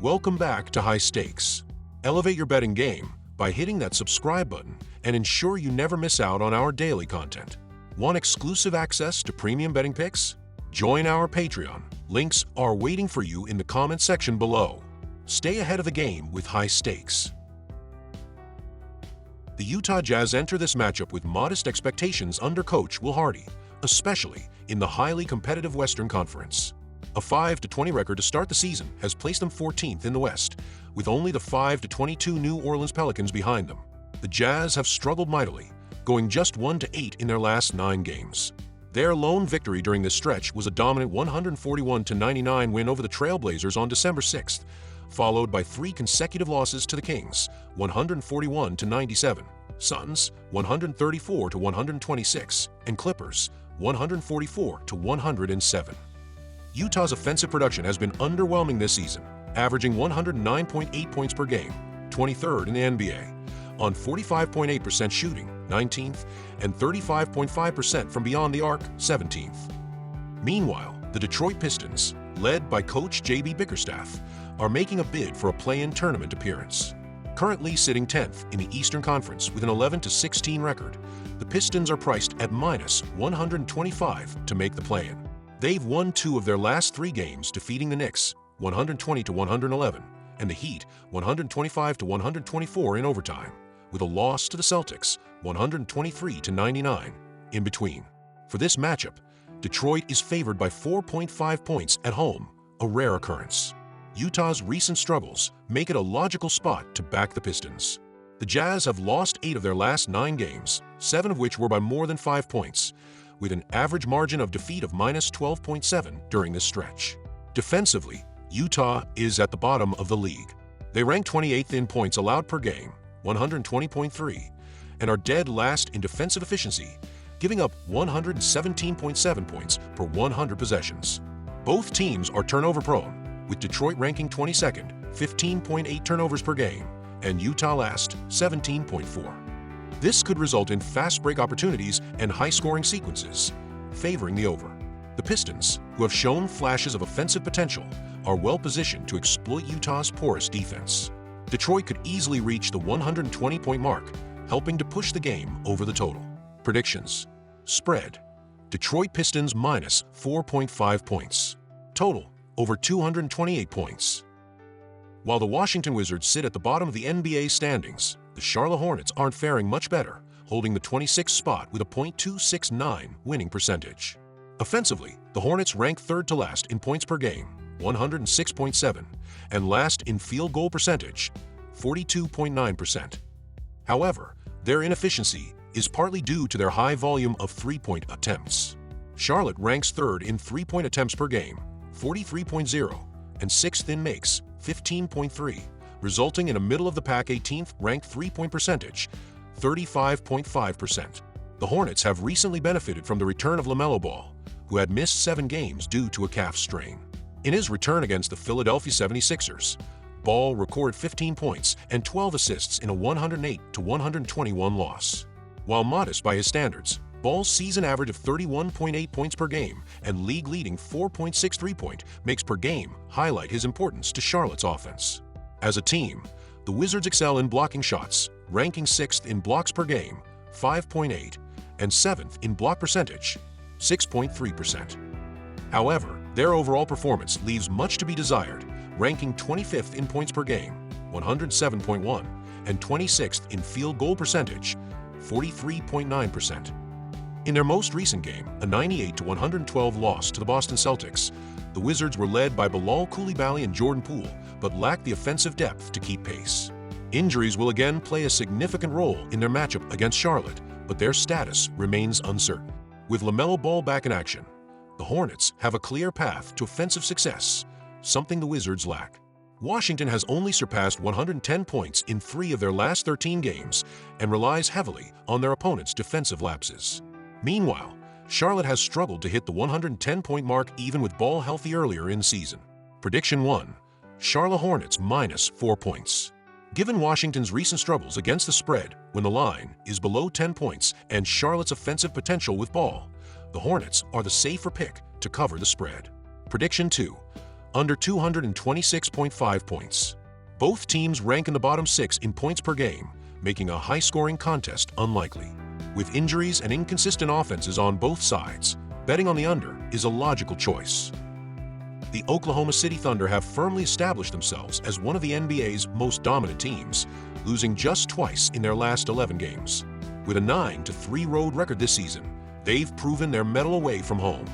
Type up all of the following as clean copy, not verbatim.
Welcome back to High Stakes. Elevate your betting game by hitting that subscribe button and ensure you never miss out on our daily content. Want exclusive access to premium betting picks? Join our Patreon. Links are waiting for you in the comment section below. Stay ahead of the game with High Stakes. The Utah Jazz enter this matchup with modest expectations under coach Will Hardy, especially in the highly competitive Western Conference. A 5-20 record to start the season has placed them 14th in the West, with only the 5-22 New Orleans Pelicans behind them. The Jazz have struggled mightily, going just 1-8 in their last 9 games. Their lone victory during this stretch was a dominant 141-99 win over the Trailblazers on December 6th, followed by 3 consecutive losses to the Kings, 141-97, Suns, 134-126, and Clippers, 144-107. Utah's offensive production has been underwhelming this season, averaging 109.8 points per game, 23rd in the NBA, on 45.8% shooting, 19th, and 35.5% from beyond the arc, 17th. Meanwhile, the Detroit Pistons, led by coach J.B. Bickerstaff, are making a bid for a play-in tournament appearance. Currently sitting 10th in the Eastern Conference with an 11-16 record, the Pistons are priced at -125 to make the play-in. They've won 2 of their last 3 games, defeating the Knicks 120-111 and the Heat 125-124 in overtime, with a loss to the Celtics 123-99 in between. For this matchup, Detroit is favored by 4.5 points at home, a rare occurrence. Utah's recent struggles make it a logical spot to back the Pistons. The Jazz have lost 8 of their last 9 games, 7 of which were by more than 5 points, with an average margin of defeat of -12.7 during this stretch. Defensively, Utah is at the bottom of the league. They rank 28th in points allowed per game, 120.3, and are dead last in defensive efficiency, giving up 117.7 points per 100 possessions. Both teams are turnover-prone, with Detroit ranking 22nd, 15.8 turnovers per game, and Utah last, 17.4. This could result in fast break opportunities and high-scoring sequences, favoring the over. The Pistons, who have shown flashes of offensive potential, are well-positioned to exploit Utah's porous defense. Detroit could easily reach the 120-point mark, helping to push the game over the total. Predictions. Spread. Detroit Pistons -4.5 points. Total, over 228 points. While the Washington Wizards sit at the bottom of the NBA standings, the Charlotte Hornets aren't faring much better, holding the 26th spot with a .269 winning percentage. Offensively, the Hornets rank 3rd to last in points per game, 106.7, and last in field goal percentage, 42.9%. However, their inefficiency is partly due to their high volume of three-point attempts. Charlotte ranks 3rd in three-point attempts per game, 43.0, and 6th in makes, 15.3, resulting in a middle-of-the-pack 18th ranked three-point percentage, 35.5%. The Hornets have recently benefited from the return of LaMelo Ball, who had missed 7 games due to a calf strain. In his return against the Philadelphia 76ers, Ball recorded 15 points and 12 assists in a 108-121 loss. While modest by his standards, Ball's season average of 31.8 points per game and league-leading 4.6 three-point makes per game highlight his importance to Charlotte's offense. As a team, the Wizards excel in blocking shots, ranking 6th in blocks per game, 5.8, and 7th in block percentage, 6.3%. However, their overall performance leaves much to be desired, ranking 25th in points per game, 107.1, and 26th in field goal percentage, 43.9%. In their most recent game, a 98-112 loss to the Boston Celtics, the Wizards were led by Bilal Coulibaly and Jordan Poole, but lacked the offensive depth to keep pace. Injuries will again play a significant role in their matchup against Charlotte, but their status remains uncertain. With LaMelo Ball back in action, the Hornets have a clear path to offensive success, something the Wizards lack. Washington has only surpassed 110 points in 3 of their last 13 games and relies heavily on their opponents' defensive lapses. Meanwhile, Charlotte has struggled to hit the 110-point mark even with Ball healthy earlier in the season. Prediction 1. Charlotte Hornets -4 points. Given Washington's recent struggles against the spread when the line is below 10 points and Charlotte's offensive potential with Ball, the Hornets are the safer pick to cover the spread. Prediction 2. under 226.5 points. Both teams rank in the bottom 6 in points per game, making a high-scoring contest unlikely. With injuries and inconsistent offenses on both sides, betting on the under is a logical choice. The Oklahoma City Thunder have firmly established themselves as one of the NBA's most dominant teams, losing just twice in their last 11 games. With a 9-3 road record this season, they've proven their mettle away from home.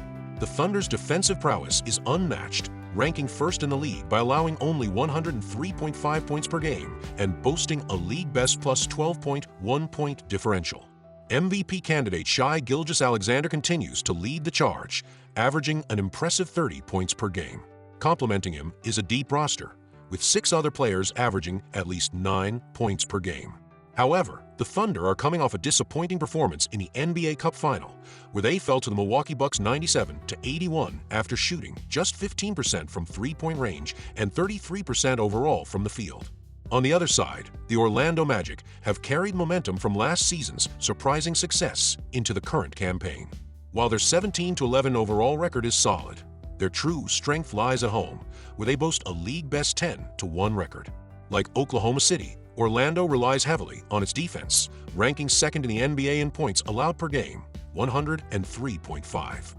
The Thunder's defensive prowess is unmatched, ranking first in the league by allowing only 103.5 points per game and boasting a league-best plus 12.1-point differential. MVP candidate Shai Gilgeous-Alexander continues to lead the charge, averaging an impressive 30 points per game. Complementing him is a deep roster, with 6 other players averaging at least 9 points per game. However, the Thunder are coming off a disappointing performance in the NBA Cup Final, where they fell to the Milwaukee Bucks 97-81 after shooting just 15% from three-point range and 33% overall from the field. On the other side, the Orlando Magic have carried momentum from last season's surprising success into the current campaign. While their 17-11 overall record is solid, their true strength lies at home, where they boast a league-best 10-1 record. Like Oklahoma City, Orlando relies heavily on its defense, ranking second in the NBA in points allowed per game, 103.5.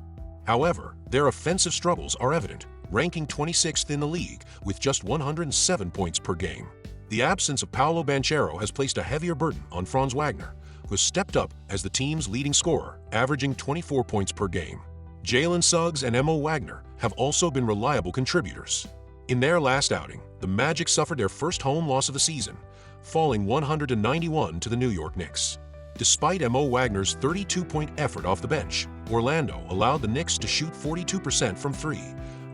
However, their offensive struggles are evident, ranking 26th in the league with just 107 points per game. The absence of Paolo Banchero has placed a heavier burden on Franz Wagner, who has stepped up as the team's leading scorer, averaging 24 points per game. Jalen Suggs and Mo Wagner have also been reliable contributors. In their last outing, the Magic suffered their first home loss of the season, falling 191 to the New York Knicks. Despite Mo Wagner's 32-point effort off the bench, Orlando allowed the Knicks to shoot 42% from three,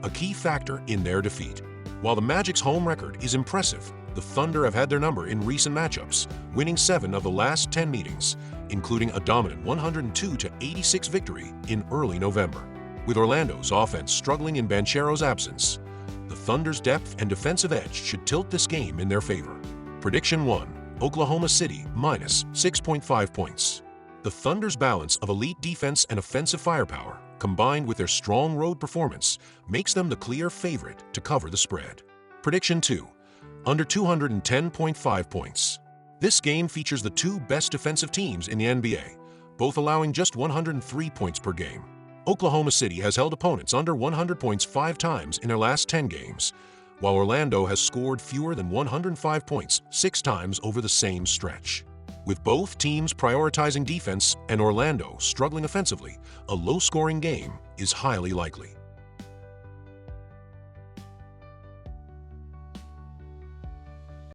a key factor in their defeat. While the Magic's home record is impressive, the Thunder have had their number in recent matchups, winning 7 of the last 10 meetings, including a dominant 102-86 victory in early November. With Orlando's offense struggling in Banchero's absence, the Thunder's depth and defensive edge should tilt this game in their favor. Prediction 1. Oklahoma City minus 6.5 points. The Thunder's balance of elite defense and offensive firepower, combined with their strong road performance, makes them the clear favorite to cover the spread. Prediction 2. Under 210.5 points. This game features the 2 best defensive teams in the NBA, both allowing just 103 points per game. Oklahoma City has held opponents under 100 points 5 times in their last 10 games, while Orlando has scored fewer than 105 points 6 times over the same stretch. With both teams prioritizing defense and Orlando struggling offensively, a low-scoring game is highly likely.